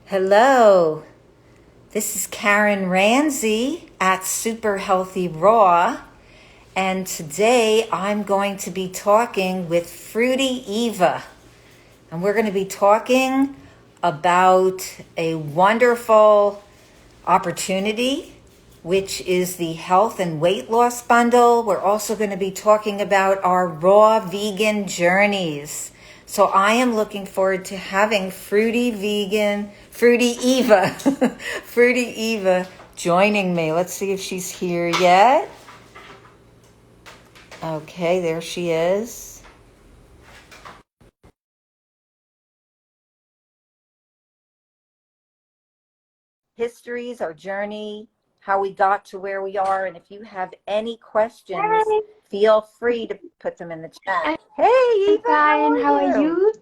Hello, this is Karen Renzi at Super Healthy Raw, and today I'm going to be talking with Fruity Eva, and we're going to be talking about a wonderful opportunity, which is the health and weight loss bundle. We're also going to be talking about our raw vegan journeys. So I am looking forward to having Fruity Eva, Fruity Eva joining me. Let's see if she's here yet. Okay, there she is. Histories, our journey, how we got to where we are, and if you have any questions, Hi, feel free to put them in the I'm chat. Hey Eva, how fine. are How are you? you?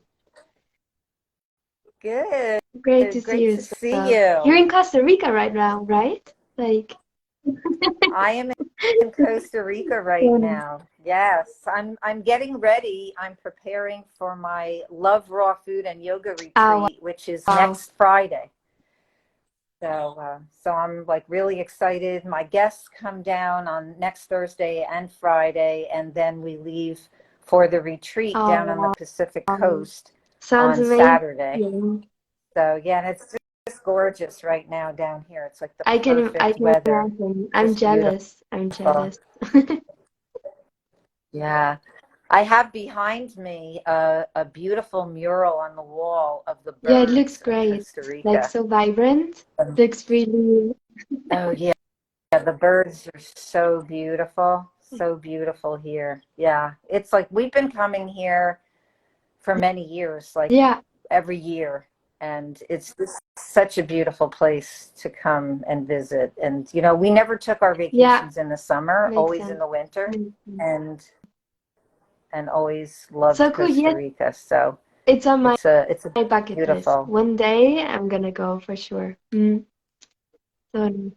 Good. Great to see Great you to as see well. You're you. in Costa Rica right now, right? Like, I am in Costa Rica right um, now. Yes, I'm getting ready. I'm preparing for my Love Raw Food and Yoga oh retreat, which is wow. next Friday. So I'm like really excited. My guests come down on next Thursday and Friday, and then we leave for the retreat down on the Oh Pacific wow. Coast Sounds on Saturday. amazing. So yeah, and it's just gorgeous right now down here. It's like the I perfect can weather, imagine. I'm just beautiful. jealous. I'm jealous. Yeah. I have behind me a beautiful mural on the wall of the Yeah, it looks birds of great. Costa Like Rica. so vibrant. Looks really, Oh yeah, the birds are so beautiful, so beautiful here. Yeah, it's like we've been coming here for many years, like yeah, every year, and it's just such a beautiful place to come and visit. And we never took our yeah, vacations in the summer, makes always sense. in the winter, Makes sense. and always loved So cool. Costa Yes, Rica. So it's on it's a my bucket list. beautiful. One day I'm gonna go for sure. So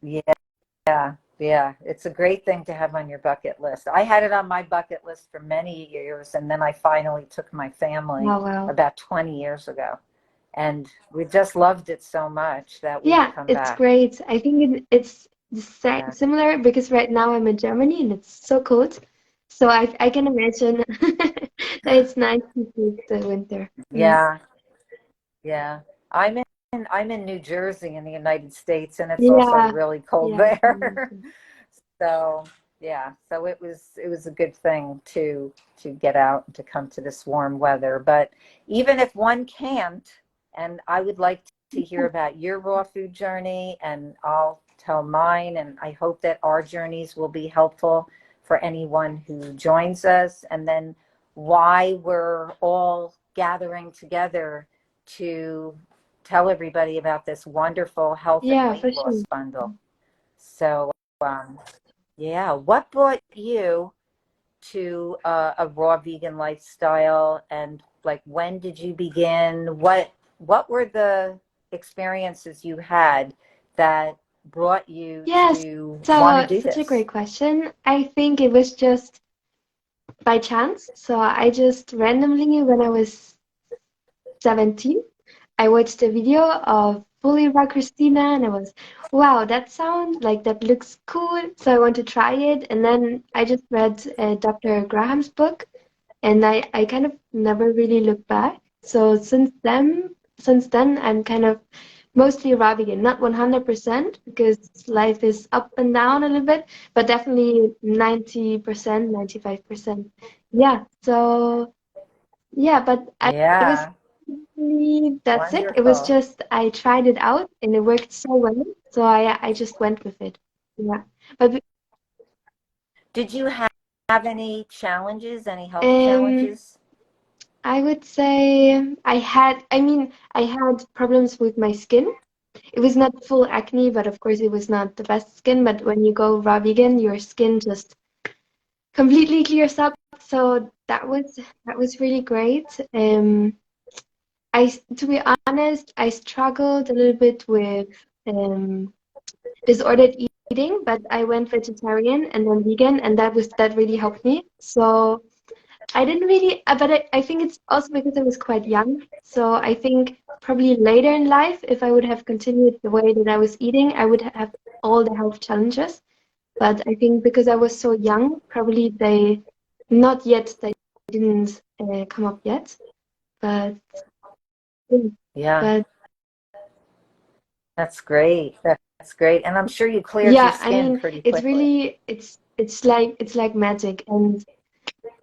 Yeah, yeah. It's a great thing to have on your bucket list. I had it on my bucket list for many years, and then I finally took my family wow, wow. about 20 years ago. And we just loved it so much that we've Yeah, come it's back. great. I think it's the Yeah. similar because right now I'm in Germany and it's so cold. So I can imagine that it's nice to take the winter. Yeah, yeah. I'm I'm in New Jersey in the United States, and it's also Yeah, really cold yeah, I can there. imagine. So yeah, so it was a good thing to get out and to come to this warm weather. But even if one can't, and I would like to hear about your raw food journey, and I'll tell mine, and I hope that our journeys will be helpful for anyone who joins us, and then why we're all gathering together to tell everybody about this wonderful health and Yeah, for weight sure. loss bundle. So, yeah, what brought you to a raw vegan lifestyle, and like when did you begin? What were the experiences you had that brought you Yes, to want to so do such a this? great question. I think it was just by chance. So I just randomly, when I was 17, I watched a video of Fully Raw Christina and I was, wow, that sound like that looks cool. So I want to try it. And then I just read Dr. Graham's book and I kind of never really looked back. So since then, I'm kind of mostly raw vegan, not 100% because life is up and down a little bit, but definitely 90%, 95%. Yeah. So yeah, but it was Yeah, that's it. It was wonderful. just I tried it out and it worked so well, so I just went with it. Yeah. But Did you have any challenges, any health um challenges? I would say I had problems with my skin. It was not full acne, but of course it was not the best skin. But when you go raw vegan, your skin just completely clears up. So that was really great. To be honest, I struggled a little bit with um disordered eating, but I went vegetarian and then vegan, and that really helped me. So I didn't really, but I think it's also because I was quite young. So I think probably later in life, if I would have continued the way that I was eating, I would have all the health challenges. But I think because I was so young, probably not yet, they didn't come up yet. But mm, Yeah, but that's great. That's great. And I'm sure you cleared your yeah, I skin mean, pretty it's quickly. really it's like magic, and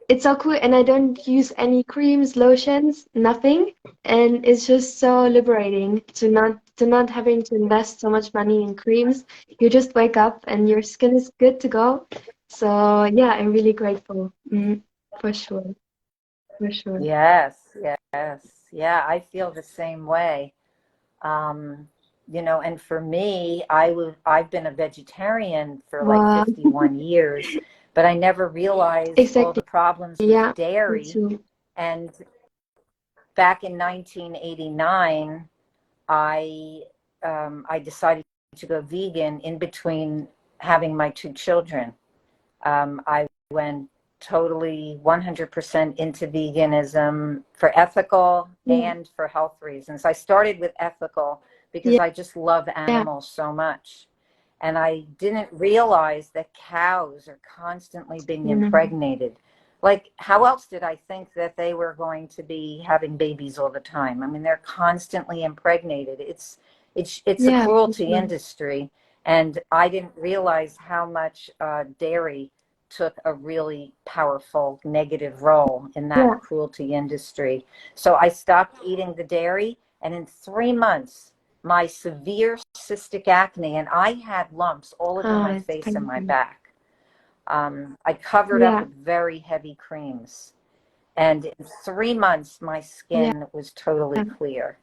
it's so cool. And I don't use any creams, lotions, nothing. And it's just so liberating to not having to invest so much money in creams. You just wake up and your skin is good to go. So yeah, I'm really grateful. For sure, for sure. Yes, yes. Yeah, I feel the same way. Um, and for me, I've been a vegetarian for like Wow, 51 years, but I never realized all exactly. the problems with Yeah, me dairy. too. And back in 1989, I I decided to go vegan in between having my two children. I went totally 100% into veganism for ethical Yeah, and for health reasons. I started with ethical because yeah, I just love yeah. animals so much. And I didn't realize that cows are constantly being Mm, impregnated. Like, how else did I think that they were going to be having babies all the time? I mean, they're constantly impregnated. It's a yeah, for cruelty sure. industry, and I didn't realize how much dairy took a really powerful negative role in that Yeah. cruelty industry. So I stopped eating the dairy, and in 3 months, my severe cystic acne, and I had lumps all over my It's face and my painful. back. I covered up Yeah, with very heavy creams. And in 3 months, my yeah, skin was totally clear.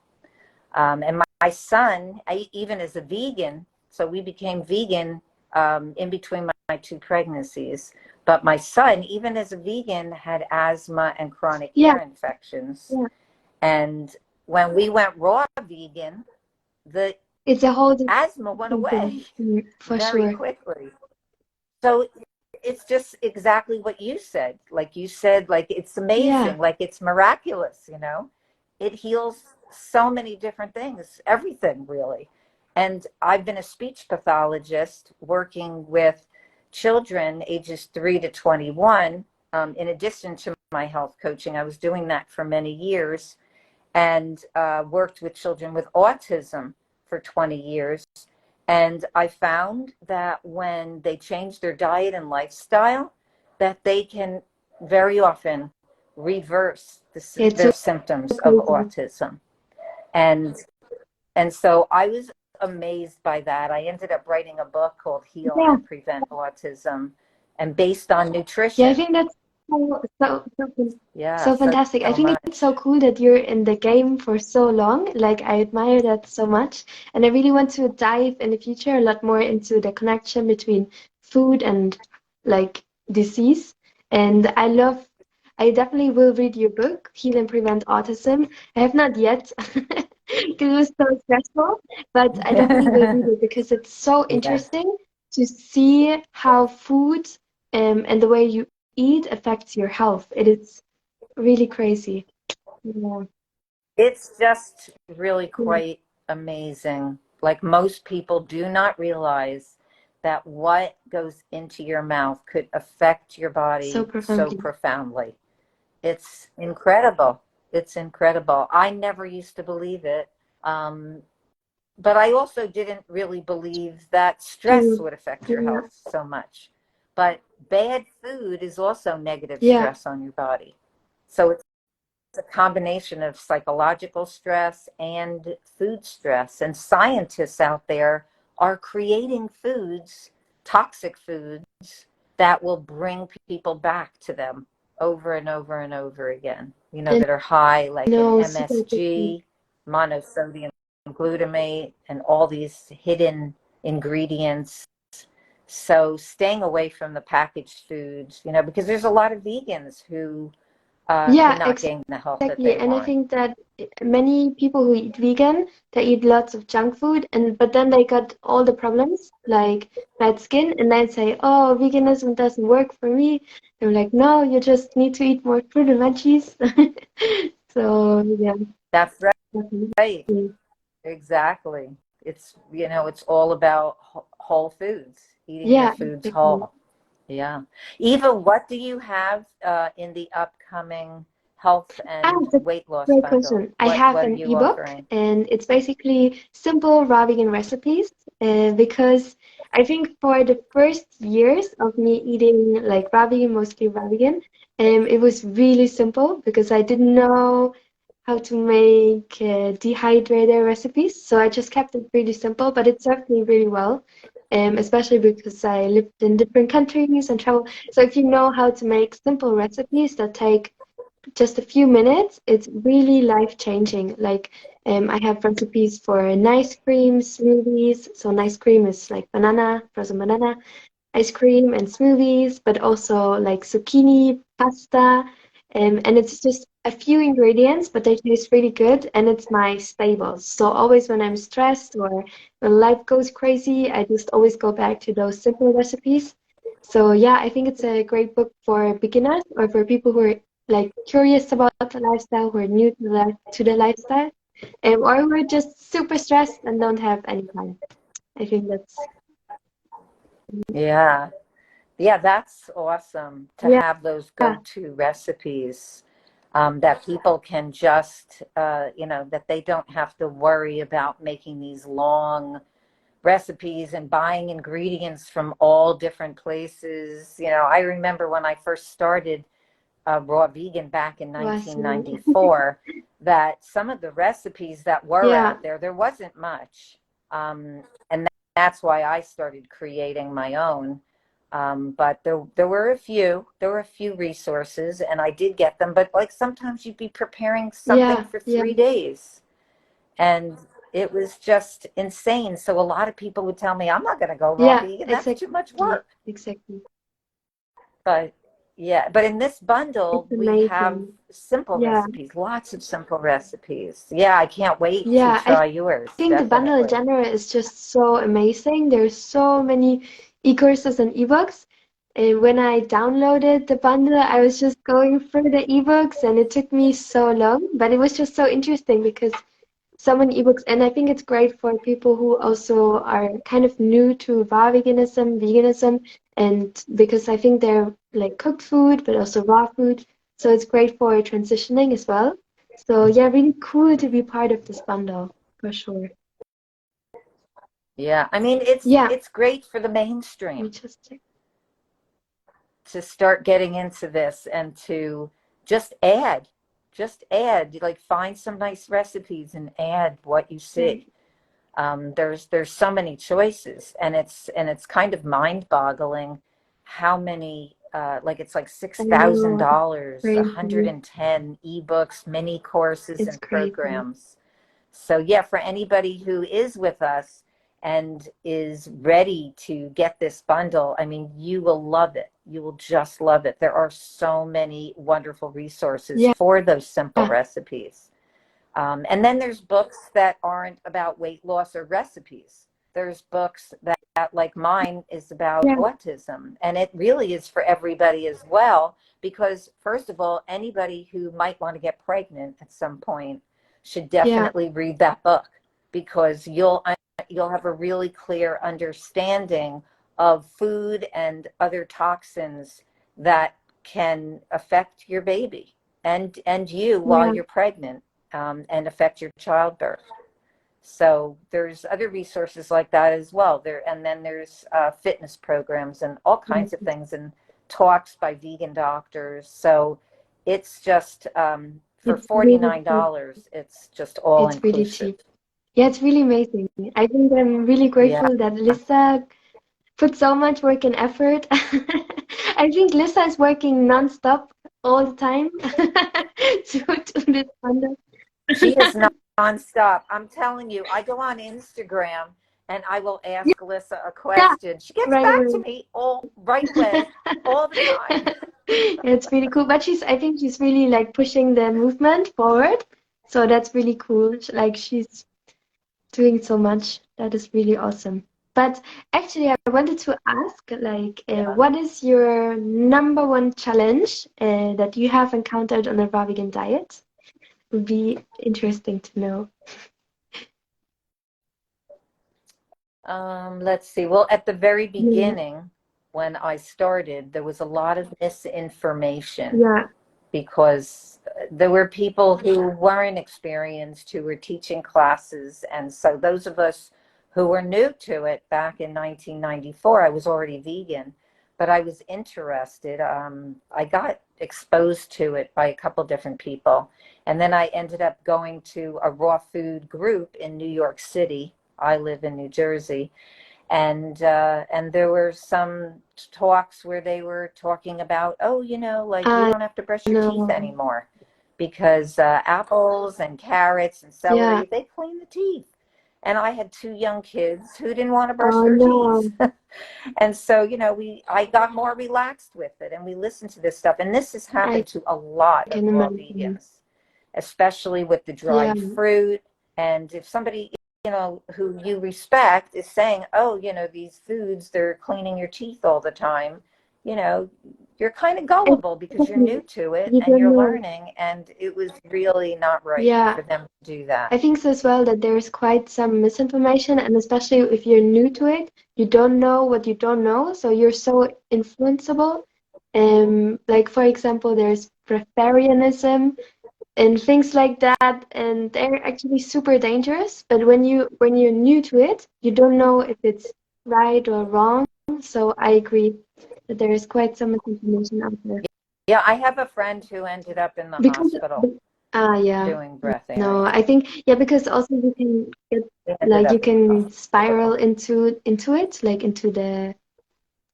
And my son, even as a vegan, so we became vegan in between my two pregnancies. But my son, even as a vegan, had asthma and chronic yeah, ear infections. yeah. And when we went raw vegan, the It's a whole asthma went different away thing, for very sure. quickly. So it's just exactly what you said. Like you said, like it's Yeah, amazing, like it's miraculous. It heals so many different things, everything really. And I've been a speech pathologist working with children ages 3 to 21. In addition to my health coaching, I was doing that for many years, and worked with children with autism for 20 years. And I found that when they change their diet and lifestyle, that they can very often reverse it's their so symptoms of crazy. autism. And and so I was amazed by that. I ended up writing a book called Heal Yeah, and Prevent Autism, and based on yeah, I nutrition. think that's Yeah, so so fantastic. I so think it's so much. cool that you're in the game for so long. Like, I admire that so much. And I really want to dive in the future a lot more into the connection between food and like disease. And I definitely will read your book, Heal and Prevent Autism. I have not yet because it was so stressful, but I definitely will read it because it's so Yes. interesting to see how food and the way you eat affects your health. It is really crazy. Yeah. It's just really Yeah. quite amazing. Like most people do not realize that what goes into your mouth could affect your So body so profoundly. profoundly. It's incredible. It's incredible. I never used to believe it. Um, but I also didn't really believe that stress True. would affect your Yeah. health so much. But bad food is also negative Yeah. stress on your body. So it's a combination of psychological stress and food stress. And scientists out there are creating foods, toxic foods, that will bring people back to them over and over and over again, I that are high, like an know, super interesting. MSG, monosodium glutamate, and all these hidden ingredients. So staying away from the packaged foods, because there's a lot of vegans who Yeah, could not gain the health that exactly. they And I want. think that many people who eat vegan, they eat lots of junk food, and but then they got all the problems like bad skin, and then say, "Oh, veganism doesn't work for me." They're like, "No, you just need to eat more fruit and veggies." So yeah, That's right. definitely. Exactly. It's, it's all about whole foods, eating your Yeah, foods exactly. whole. Yeah. Eva, what do you have in the upcoming health Ah, and that's a weight loss great bundle? question. I What have are an you ebook, offering? and it's basically simple raw vegan recipes. Because I think for the first years of me eating like raw vegan, mostly raw vegan, it was really simple because I didn't know how to make dehydrated recipes. So I just kept it really simple, but it served me really well. Especially because I lived in different countries and travel. So if you know how to make simple recipes that take just a few minutes, it's really life-changing. Like, I have recipes for nice cream smoothies. So nice cream is like banana, frozen banana, ice cream and smoothies, but also like zucchini pasta. And it's just a few ingredients, but they taste really good, and it's my staples. So always when I'm stressed or when life goes crazy, I just always go back to those simple recipes. So yeah, I think it's a great book for beginners or for people who are like curious about the lifestyle, who are new to the lifestyle, or who are just super stressed and don't have any time. I think that's Yeah. Yeah, that's awesome to yeah, have those go-to recipes that people can just, that they don't have to worry about making these long recipes and buying ingredients from all different places. I remember when I first started raw vegan back in was 1994, that some of the recipes that were yeah. out there, there wasn't much. And that's why I started creating my own. But there were a few resources, and I did get them. But like sometimes you'd be preparing something Yeah, for yeah, 3 days, and it was just insane. So a lot of people would tell me, "I'm not going to go raw yeah, vegan. That's too much exactly, work." exactly. But yeah, but in this bundle, It's we have amazing. simple Yeah, recipes, lots of simple recipes. Yeah, I can't wait to yeah. I try yours, think the bundle in definitely. general is just so amazing. There's so many e-courses and ebooks. And when I downloaded the bundle, I was just going through the ebooks, and it took me so long, but it was just so interesting because so many ebooks, and I think it's great for people who also are kind of new to raw veganism, and because I think they're like cooked food, but also raw food, so it's great for transitioning as well. So yeah, really cool to be part of this bundle for sure. Yeah, I mean it's Yeah, it's great for the let me mainstream just check. to start getting into this and to just add, like find some nice recipes and add what you Yeah, see. There's so many choices, and it's kind of mind-boggling how many like it's like six I thousand know, dollars, crazy. 110 ebooks, mini courses, It's and crazy. programs. So yeah, for anybody who is with us and is ready to get this bundle, I mean, you will love it. You will just love it. There are so many wonderful resources Yeah, for those simple recipes. And then there's books that aren't about weight loss or recipes. There's books like mine, is about yeah, autism. And it really is for everybody as well, because, first of all, anybody who might want to get pregnant at some point should yeah, definitely read that book, because you'll have a really clear understanding of food and other toxins that can affect your baby and you while yeah, you're pregnant, and affect your childbirth. So there's other resources like that as well. And then there's fitness programs and all kinds of yeah. things, and talks by vegan doctors. So it's just for It's really $49, cheap. it's just all It's really inclusive. cheap. Yeah, it's really amazing. I think I'm really Yeah. grateful that Lisa put so much work and effort. I think Lisa is working nonstop all the time to do this wonder. She is not nonstop. I'm telling you, I go on Instagram and I will ask Alyssa a Yeah, question. She gets right back to away. me all right away, all the time. It's really cool. But I think she's really like pushing the movement forward. So that's really cool. Like she's doing so much. That is really awesome. But actually, I wanted to ask, like, Yeah. what is your number one challenge that you have encountered on a raw vegan diet? Would be interesting to know. Let's see. Well, at the very Yeah, beginning, when I started, there was a lot of misinformation yeah, because there were people who weren't experienced who were teaching classes. And so those of us who were new to it back in 1994, I was already vegan, but I was interested. I got exposed to it by a couple different people. And then I ended up going to a raw food group in New York City. I live in New Jersey, and there were some talks where they were talking about, oh, like you I don't have to brush your teeth know. anymore because apples and carrots and Yeah. celery, they clean the teeth. And I had two young kids who didn't want to brush Oh their no, teeth. And so, I got more relaxed with it, and we listened to this stuff. And this has I happened to a lot of can raw imagine. vegans, especially with the Yeah, dried fruit. And if somebody, who you respect is saying, oh, these foods, they're cleaning your teeth all the time, you know, you're kind of gullible because you're new exactly. to it You and don't you're know. learning. And it was really not right Yeah, for them to do that. I think so as well that there's quite some misinformation, and especially if you're new to it, you don't know what you don't know, so you're so influenceable. Like for example, there's breatharianism and things like that, and they're actually super dangerous. But when you're new to it, you don't know if it's right or wrong. So I agree that there is quite some misinformation out there. Yeah, I have a friend who ended up in the Because hospital yeah. doing No, breatharian. I think yeah, because also you can get He ended like you up in the can spiral hospital. into it, like into the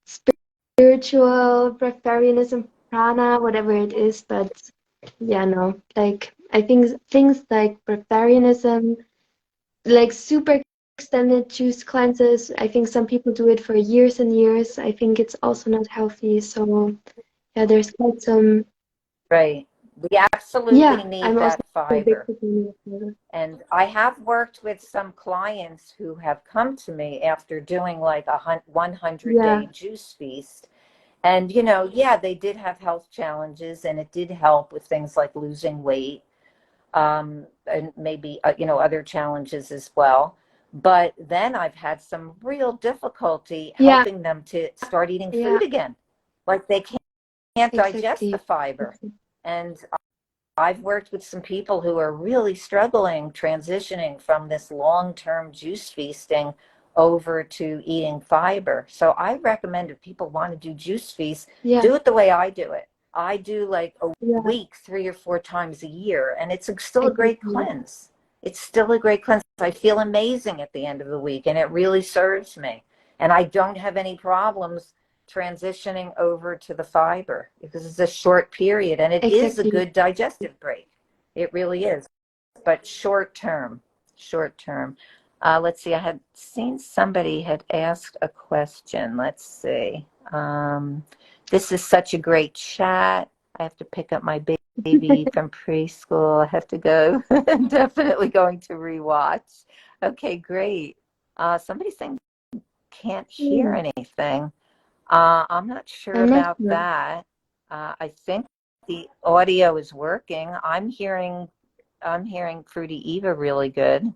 spiritual breatharianism, prana, whatever it is. But yeah, no, like I think things like breatharianism, like super extended juice cleanses, I think some people do it for years and years. I think it's also not healthy. So yeah, there's quite some. Right. We absolutely Yeah, need I'm also that a big fiber. proponent of it. And I have worked with some clients who have come to me after doing like a 100-day Yeah, juice feast. And, yeah, they did have health challenges, and it did help with things like losing weight, and maybe, other challenges as well. But then I've had some real difficulty yeah, helping them to start eating yeah, food again. Like they can't digest the exactly. fiber. Exactly. And I've worked with some people who are really struggling transitioning from this long-term juice feasting over to eating fiber. So I recommend if people want to do juice feasts, Yeah, do it the way I do it. I do like a yeah, week, 3 or 4 times a year, and still a great exactly. cleanse. It's still a great cleanse. I feel amazing at the end of the week, and it really serves me. And I don't have any problems transitioning over to the fiber because it's a short period and it is a Exactly. good digestive break. It really is, but short term, short term. Let's see, I had seen somebody had asked a question. Let's see. This is such a great chat. I have to pick up my baby from preschool. I have to go. Definitely going to rewatch. Okay, great. Somebody's saying can't hear Hmm, anything. I'm not sure I'm not about sure. that. I think the audio is working. I'm hearing Fruity Eva really good.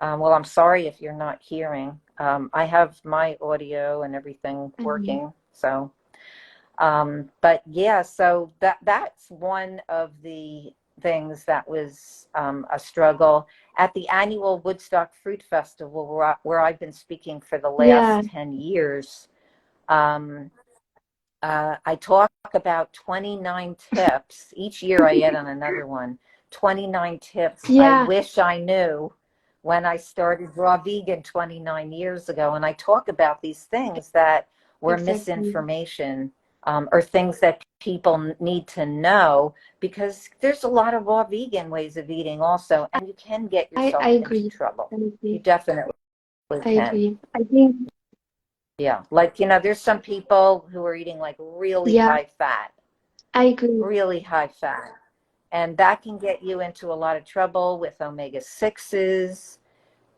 Well, I'm sorry if you're not hearing. I have my audio and everything Um, working. So, but yeah, so that's one of the things that was a struggle at the annual Woodstock Fruit Festival, where I've been speaking for the yeah, last 10 years. Um, I talk about 29 tips. Each year I add on another one. 29 tips I yeah, wish I knew when I started Raw Vegan 29 years ago. And I talk about these things that were exactly. misinformation, or things that people need to know, because there's a lot of raw vegan ways of eating also, and you can get I yourself into agree. trouble. I You agree. definitely I can. agree. I think. Yeah. Like, there's some people who are eating like really Yeah, high fat, I agree. really high fat. And that can get you into a lot of trouble with omega 6s.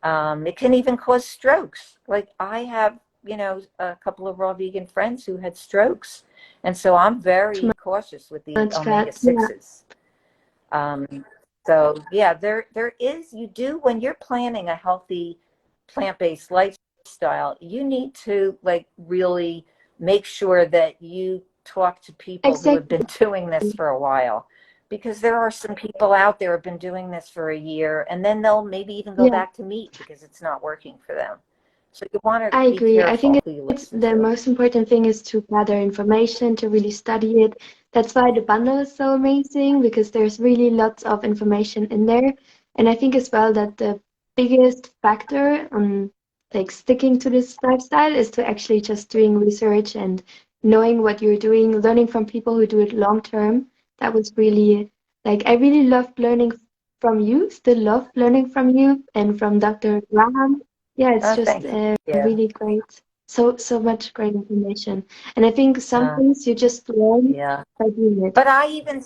It can even cause strokes. Like I have, a couple of raw vegan friends who had strokes. And so I'm Too very cautious with the much omega fat. Yeah, 6s. Um, so yeah, there is, you do, when you're planning a healthy plant-based lifestyle, you need to like really make sure that you talk to people who have been exactly. doing this for a while. Because there are some people out there who have been doing this for a year and then they'll maybe even go Yeah, back to meat because it's not working for them. So you want to I be agree. I think careful who you it's listen the to. most important thing is to gather information, to really study it. That's why the bundle is so amazing because there's really lots of information in there. And I think as well that the biggest factor on like sticking to this lifestyle is to actually just doing research and knowing what you're doing, learning from people who do it long term. That was really like I really loved learning from you, still love learning from you and from Dr. Graham. Yeah, it's Oh, just thank you. Yeah. really great. So much great information. And I think some Uh, things you just learn yeah. by doing it. But I even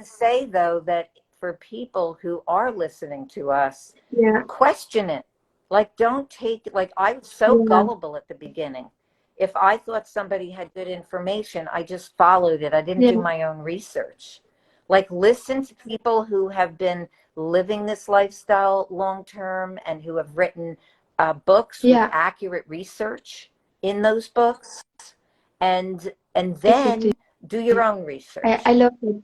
say though that for people who are listening to us, Yeah, question it. Like don't take like I was so yeah, gullible at the beginning. If I thought somebody had good information, I just followed it. I didn't do yeah, my own research. Like listen to people who have been living this lifestyle long term and who have written books with yeah, accurate research in those books, and exactly. then do your own I research, love it.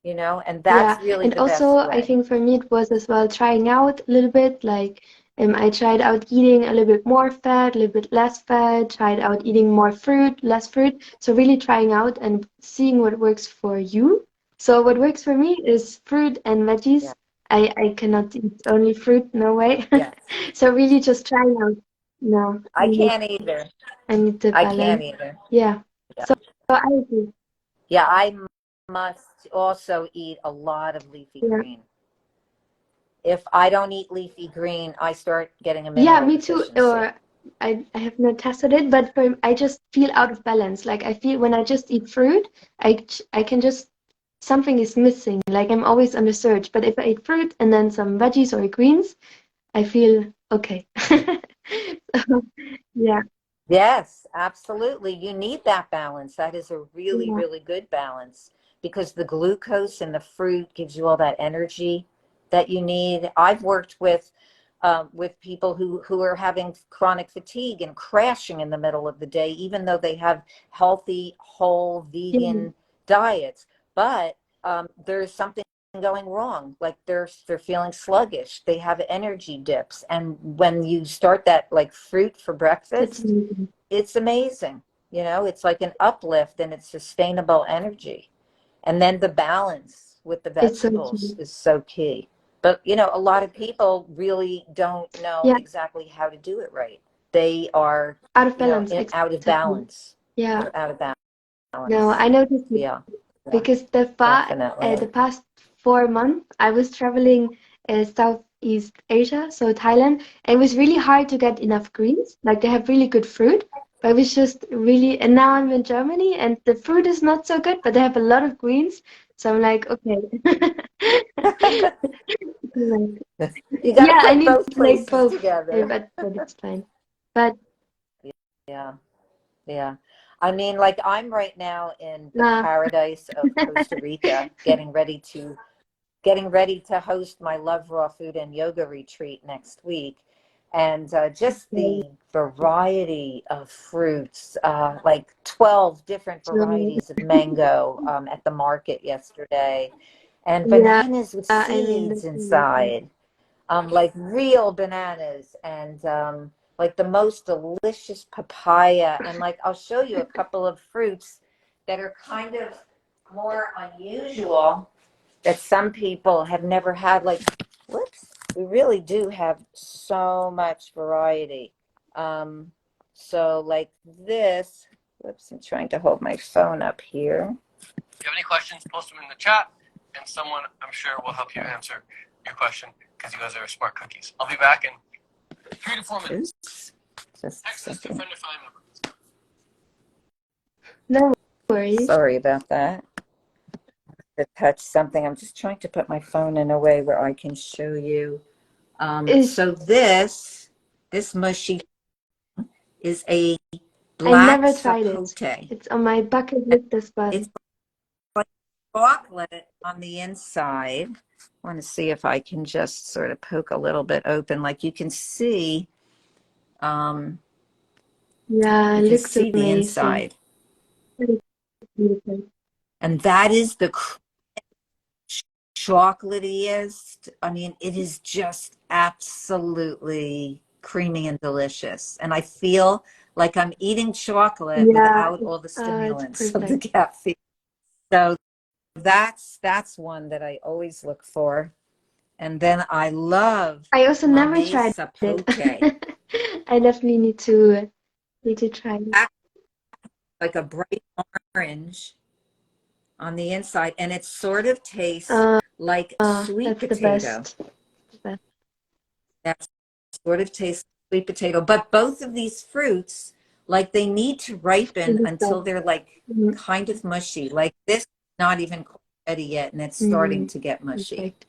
and Yeah, that's really and the also best I way. think for me it was as well trying out a little bit. Like I tried out eating a little bit more fat, a little bit less fat, tried out eating more fruit, less fruit. So really trying out and seeing what works for you. So what works for me is fruit and Yeah. veggies. I cannot eat only fruit, no way. Yes. So really just trying out. No, I can't either. I need the I can't balance. either. Yeah. Yeah. So I agree. Yeah, I must also eat a lot of leafy Yeah. green. If I don't eat leafy green, I start getting a Yeah, mineral me too. deficiency. Or I have not tested it, but I just feel out of balance. Like I feel when I just eat fruit, I can just something is missing. Like I'm always on the search. But if I eat fruit and then some veggies or greens, I feel okay. So, yeah, Yes, absolutely. You need that balance. That is a really, yeah, really good balance because the glucose in the fruit gives you all that energy that you need. I've worked with people who are having chronic fatigue and crashing in the middle of the day, even though they have healthy, whole, yeah. vegan diets. But there's something going wrong. Like they're feeling sluggish. They have energy dips, and when you start that like fruit for That's breakfast, amazing. it's amazing. It's like an uplift and it's sustainable energy. And then the balance with the It's so vegetables true. is so key. But, a lot of people really don't know Yeah, exactly how to do it right. They are, out of balance. out of Exactly. balance. Yeah. They're out of No, balance. I noticed it Yeah, yeah, because definitely. the past 4 months I was traveling Southeast Asia, so Thailand, and it was really hard to get enough greens. Like they have really good fruit, but it was just really. And now I'm in Germany, and the fruit is not so good, but they have a lot of greens. So I'm like, okay. Like, You got to yeah, I put need both to make places both, together. but it's fine. But Yeah. Yeah. I mean, like I'm right now in the uh, paradise of Costa Rica, getting ready to host my Love Raw Food and Yoga retreat next week. And just the variety of fruits, like 12 different so varieties of mango at the market yesterday, and yeah, bananas with I mean seeds that's amazing. inside, like real bananas, and like the most delicious papaya. And like I'll show you a couple of fruits that are kind of more unusual that some people have never had. Like, whoops, we really do have so much variety. Um, so like this, whoops, I'm trying to hold my phone up here. If you have any questions, post them in the chat, and someone, I'm sure, will help you answer your question because you guys are smart cookies. I'll be back in 3 to 4 minutes. Oops. Just a Access to second. friend or family member. No worries. Sorry about that. To touch something. I'm just trying to put my phone in a way where I can show you. So this mushy is a I black never tried it. sapote. It's on my bucket list as well. It's like chocolate on the inside. I want to see if I can just sort of poke a little bit open. Like you can see, Yeah, you it can looks see the amazing. inside. It's beautiful. And that is the chocolatiest. I mean, it is just absolutely creamy and delicious. And I feel like I'm eating chocolate Yeah, without all the it's stimulants of the perfect. caffeine. So that's one that I always look for. And then I love I also never mame tried it. sapote. I definitely need to try it. That's like a bright orange on the inside, and it sort of tastes like sweet That's the potato. best. The best. That sort of tastes like sweet potato. But both of these fruits, like they need to ripen Really until good. they're like Mm, kind of mushy. Like this is not even quite ready yet, and it's starting mm, to get mushy. perfect.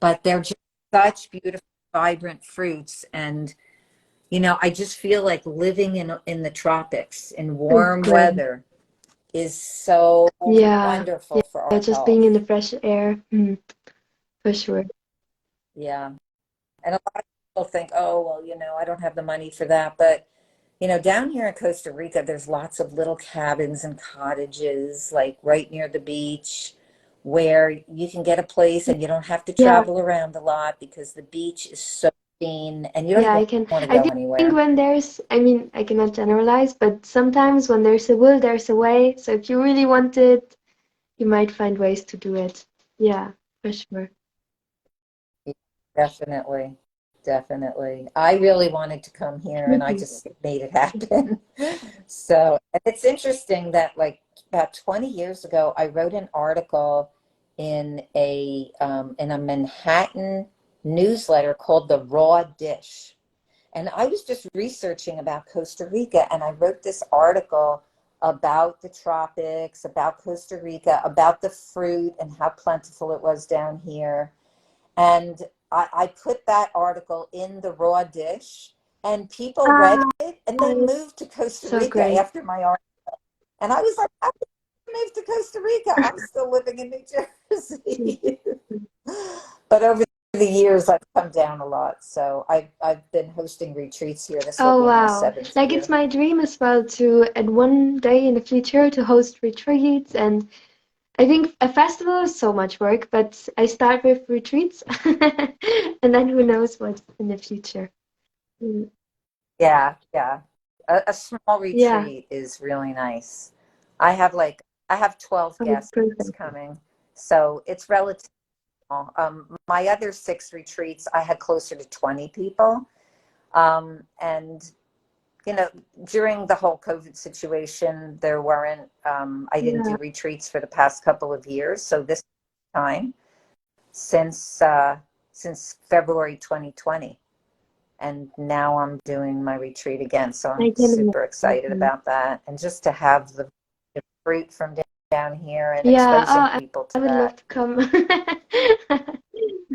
But they're just such beautiful, vibrant fruits. And, you know, I just feel like living in the tropics in It's warm great. weather is so Yeah, wonderful for yeah, our just being in health. the fresh air, for sure. Yeah. And a lot of people think, oh, well, you know, I don't have the money for that. But, you know, down here in Costa Rica, there's lots of little cabins and cottages, like right near the beach, where you can get a place and you don't have to Yeah, travel around a lot because the beach is so clean and you don't yeah, even I can. want to I go think anywhere. when there's, I mean, I cannot generalize, but sometimes when there's a will, there's a way. So if you really want it, you might find ways to do it. Yeah, for sure. Definitely. Definitely. I really wanted to come here and I just made it happen. So, and it's interesting that like about 20 years ago, I wrote an article in a Manhattan newsletter called The Raw Dish. And I was just researching about Costa Rica and I wrote this article about the tropics, about Costa Rica, about the fruit and how plentiful it was down here. And I put that article in the Raw Dish, and people read Ah, it, and they moved to Costa so Rica great. after my article. And I was like, I moved to Costa Rica. I'm still living in New Jersey. But over the years, I've come down a lot. So I've been hosting retreats here. This will Oh be my wow. seventh Like it's year. my dream as well to at one day in the future to host retreats, and I think a festival is so much work, but I start with retreats and then who knows what's in the future. Mm, Yeah, yeah. A small yeah. retreat is really nice. I have 12 Oh, guests perfect. coming. So it's relatively. My other six retreats, I had closer to 20 people. And, you know, during the whole COVID situation, I didn't Yeah. do retreats for the past couple of years. So this time, since, uh, since February 2020. And now I'm doing my retreat again. So I I'm can super excited imagine. about that. And just to have the fruit from down here and Yeah, exposing oh, people I to would love that. to come.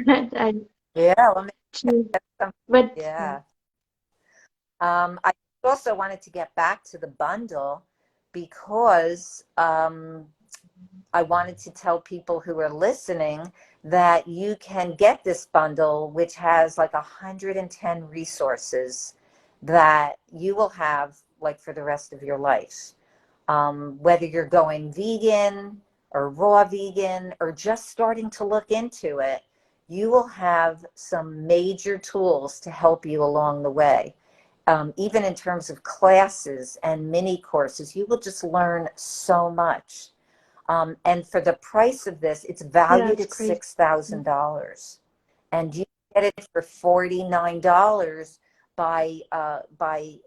But I Yeah, let me choose. get some. But Yeah. I also wanted to get back to the bundle because I wanted to tell people who are listening that you can get this bundle, which has like 110 resources that you will have like for the rest of your life. Whether you're going vegan or raw vegan or just starting to look into it, you will have some major tools to help you along the way. Even in terms of classes and mini courses, you will just learn so much. And for the price of this, it's yeah, valued it's at great. $6,000. And you get it for $49 by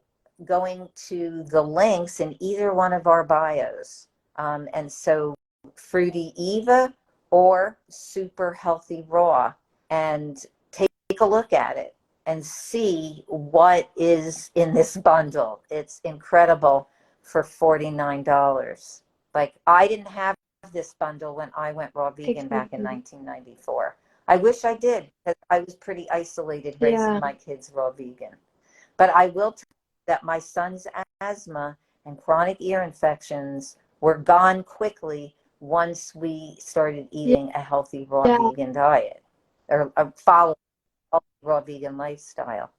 going to the links in either one of our bios. And so Fruity Eva or Super Healthy Raw, and take a look at it and see what is in this bundle. It's incredible for $49. Like, I didn't have this bundle when I went raw vegan back in Exactly. 1994. I wish I did, because I was pretty isolated raising Yeah. my kids raw vegan. But I will tell you that my son's asthma and chronic ear infections were gone quickly once we started eating a healthy raw Yeah. vegan diet, or follow a raw vegan lifestyle.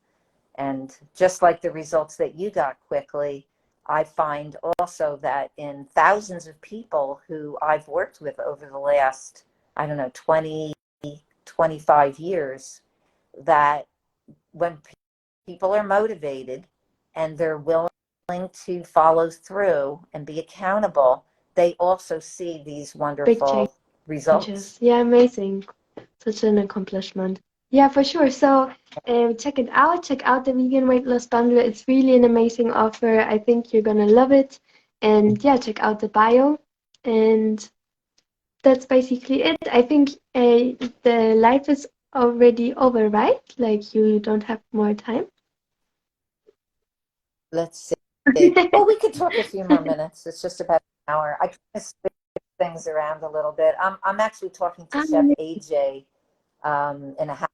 And just like the results that you got quickly, I find also that in thousands of people who I've worked with over the last, I don't know, 20, 25 years, that when people are motivated and they're willing to follow through and be accountable, they also see these Big wonderful results. changes. Yeah, amazing. Such an accomplishment. Yeah, for sure. So check it out. Check out the vegan weight loss bundle. It's really an amazing offer. I think you're gonna love it. And yeah, check out the bio. And that's basically it. I think the life is already over, right? Like you don't have more time. Let's see. Well, we could talk a few more minutes. It's just about an hour. I kind of switch things around a little bit. I'm actually talking to Chef Um, AJ in a half,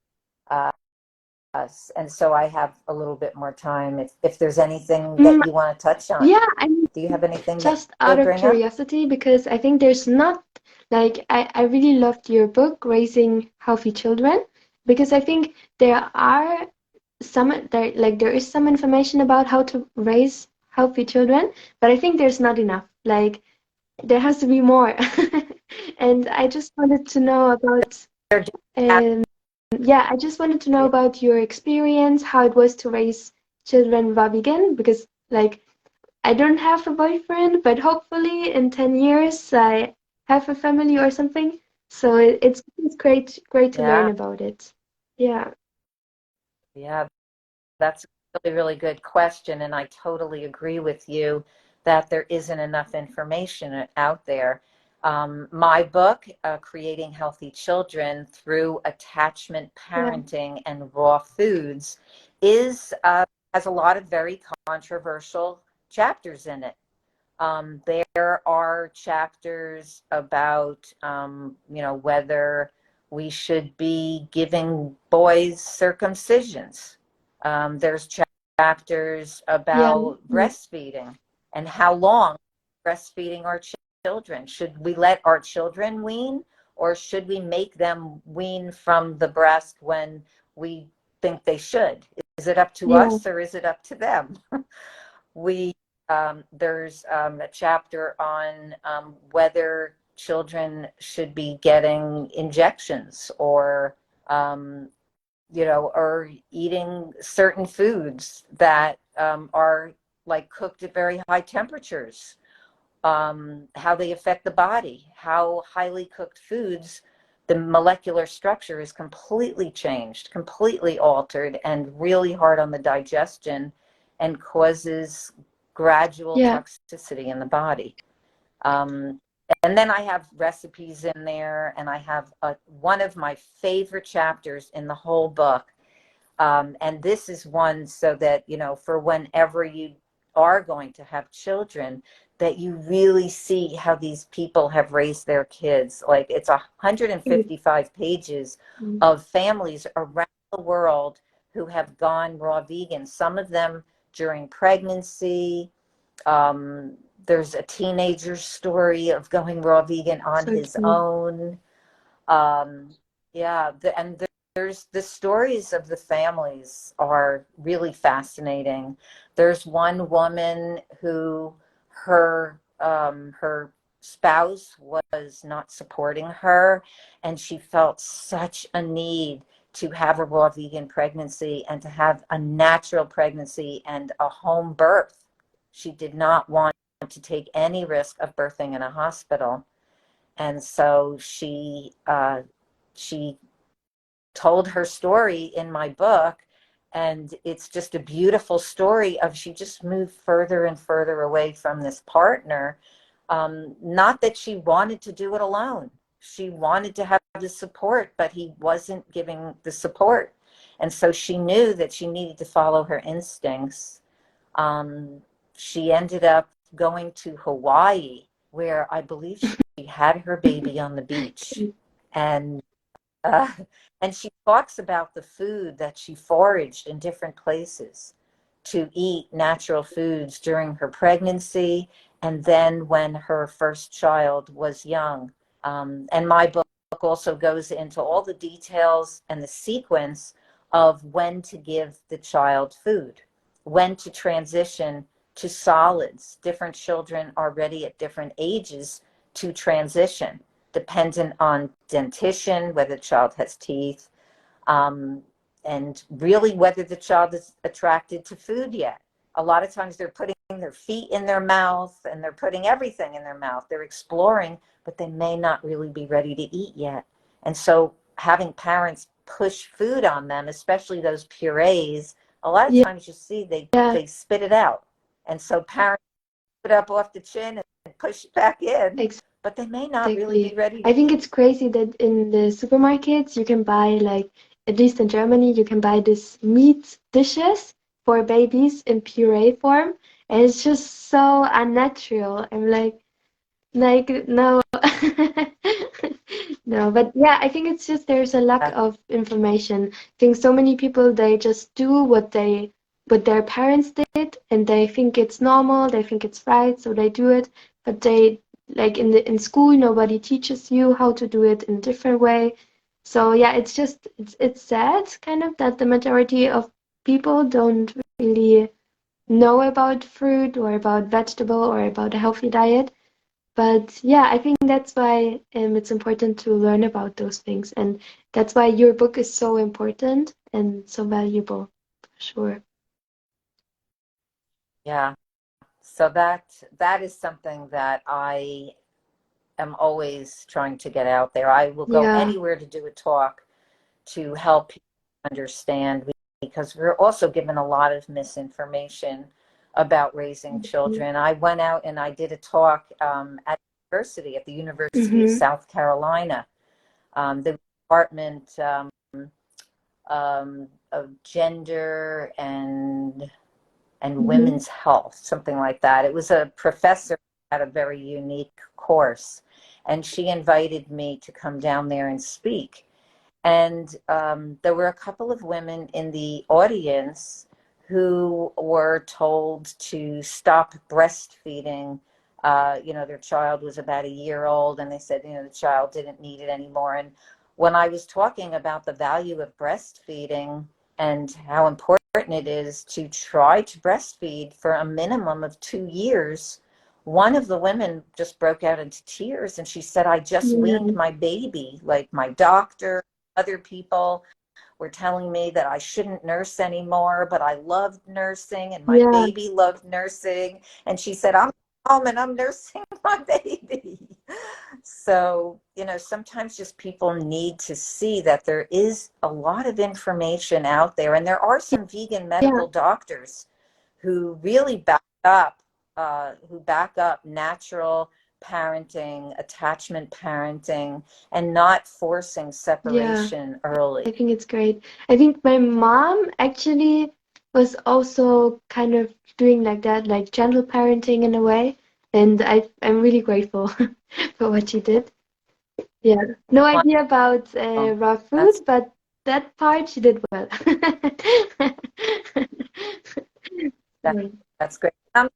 uh, and so I have a little bit more time. If there's anything mm, that you want to touch on, yeah, I mean, do you have anything that just you out would of bring up? curiosity, because I think there's not like I really loved your book, Raising Healthy Children, because I think there are there is some information about how to raise healthy children, but I think there's not enough. Like there has to be more. And I just wanted to know about um yeah, I just wanted to know about your experience, how it was to raise children raw vegan, because like I don't have a boyfriend, but hopefully in 10 years I have a family or something. So it's great to learn Yeah, about it. Yeah. yeah, that's a really, really good question. And I totally agree with you that there isn't enough information out there. My book, Creating Healthy Children Through Attachment Yeah. Parenting and Raw Foods, is has a lot of very controversial chapters in it. There are chapters about, whether we should be giving boys circumcisions. There's chapters Yeah. about breastfeeding and how long breastfeeding our children. Should we let our children wean, or should we make them wean from the breast when we think they should? Is it up to Yeah. us, or is it up to them? we There's a chapter on whether children should be getting injections, or um, or eating certain foods that are like cooked at very high temperatures, how they affect the body, how highly cooked foods, the molecular structure is completely changed, completely altered, and really hard on the digestion, and causes gradual Yeah. toxicity in the body. Um, and then I have recipes in there, and I have one of my favorite chapters in the whole book. And this is one so that, for whenever you are going to have children, that you really see how these people have raised their kids. Like, it's 155 pages Mm. of families around the world who have gone raw vegan, some of them during pregnancy. Um, there's a teenager's story of going raw vegan on So his cute. own. Yeah, there's the stories of the families are really fascinating. There's one woman who her spouse was not supporting her, and she felt such a need to have a raw vegan pregnancy and to have a natural pregnancy and a home birth. She did not want to take any risk of birthing in a hospital. And so she told her story in my book, and it's just a beautiful story of she just moved further and further away from this partner. Not that she wanted to do it alone. She wanted to have the support, but he wasn't giving the support. And so she knew that she needed to follow her instincts. She ended up going to Hawaii, where I believe she had her baby on the beach. And uh, and she talks about the food that she foraged in different places to eat natural foods during her pregnancy and then when her first child was young. And my book also goes into all the details and the sequence of when to give the child food, when to transition to solids. Different children are ready at different ages to transition, dependent on dentition, whether the child has teeth, um, and really whether the child is attracted to food yet. A lot of times they're putting their feet in their mouth and they're putting everything in their mouth. They're exploring, but they may not really be ready to eat yet. And so having parents push food on them, especially those purees, a lot of Yeah, times you see yeah, they spit it out. And so parents put it up off the chin and push it back in, but they may not really be exactly. ready I to think eat. it's crazy that in the supermarkets you can buy like, at least in Germany, you can buy this meat dishes for babies in puree form, and it's just so unnatural. I'm like, no. No, but yeah, I think it's just there's a lack of information. I think so many people they just do what their parents did and they think it's normal, they think it's right, so they do it, but they like in school nobody teaches you how to do it in a different way. So yeah, it's just it's sad kind of that the majority of people don't really know about fruit or about vegetable or about a healthy diet. But yeah, I think that's why it's important to learn about those things. And that's why your book is so important and so valuable, for sure. Yeah. So that is something that I am always trying to get out there. I will go Yeah. anywhere to do a talk to help people understand, because we're also given a lot of misinformation about raising children. I went out and I did a talk at the University of Mm-hmm. South Carolina, the Department of Gender and Mm-hmm. women's health, something like that. It was a professor at a very unique course, and she invited me to come down there and speak. And there were a couple of women in the audience who were told to stop breastfeeding. Their child was about a year old, and they said, the child didn't need it anymore. And when I was talking about the value of breastfeeding and how important it is to try to breastfeed for a minimum of 2 years, one of the women just broke out into tears and she said, I just weaned Yeah. my baby. Like my doctor, other people were telling me that I shouldn't nurse anymore, but I loved nursing and my Yeah. baby loved nursing. And she said, I'm home and I'm nursing my baby. So, sometimes just people need to see that there is a lot of information out there. And there are some vegan Yeah. medical doctors who really back up natural parenting, attachment parenting, and not forcing Yeah. separation I early. think it's great. I think my mom actually was also kind of doing like that, like gentle parenting in a way. And I'm really grateful for what she did. Yeah, no idea about Wow, raw that's food, but that part she did well. that, Mm. that's great. I'm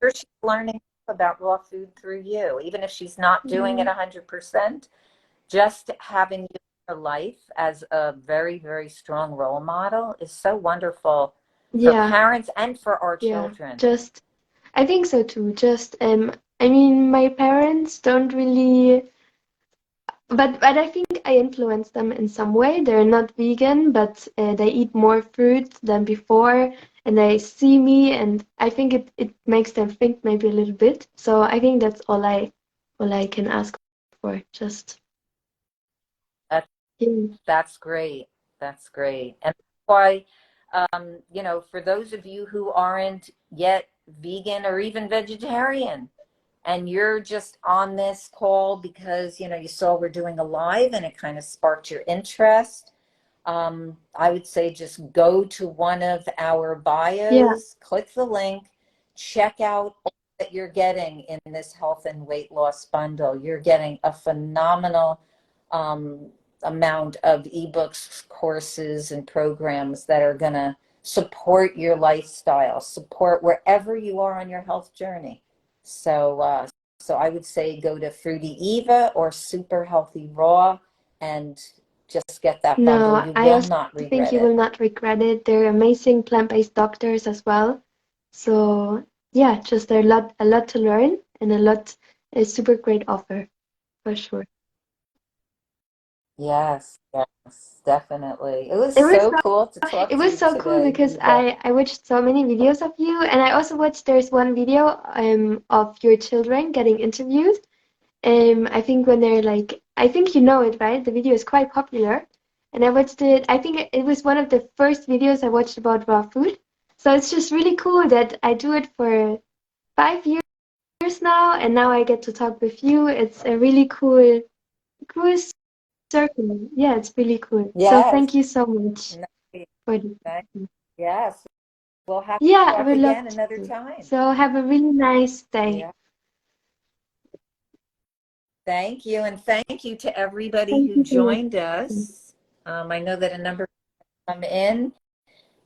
sure she's learning about raw food through you, even if she's not doing it Mm. 100%. Just having you in her life as a very, very strong role model is so wonderful for Yeah, parents and for our yeah. children. Just I think so too. Just I mean my parents don't really but I think I influence them in some way. They're not vegan, but they eat more fruit than before, and they see me, and I think it makes them think maybe a little bit. So I think that's all I can ask for. Just That, yeah, that's great. That's great. And that's why, for those of you who aren't yet vegan or even vegetarian, and you're just on this call because, you saw we're doing a live and it kind of sparked your interest, I would say just go to one of our Yeah. bios, click the link, check out all that you're getting in this health and weight loss bundle. You're getting a phenomenal um, amount of ebooks, courses, and programs that are going to support your lifestyle, support wherever you are on your health journey. So I would say go to Fruity Eva or Super Healthy Raw and just get that bundle. No, You I will also not think regret you will it. not regret it. They're amazing plant-based doctors as well. So yeah, just a lot to learn and a super great offer for sure. Yes, yes, definitely. It was It was so so cool to it talk to was you so cool today, because Eva. I watched so many videos of you, and I also watched there's one video of your children getting interviewed. I think when they're like, I think you know it, right? The video is quite popular, and I watched it. I think it was one of the first videos I watched about raw food. So it's just really cool that I do it for 5 years now, and now I get to talk with you. It's a really cool circle. Yeah, it's really cool. So Yes, thank you so much nice, for the. nice. Yes, we'll have to Yeah, I talk would love again another to. time. So have a really nice day. Yeah, thank you. And thank you to everybody Thank who you for your joined time. us. I know that a number come in,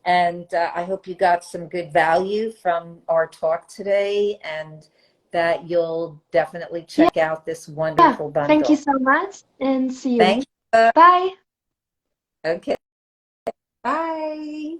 and I hope you got some good value from our talk today and that you'll definitely check out this Yeah, wonderful thank you bundle. so much and see you. Thank you. Bye. Okay, bye.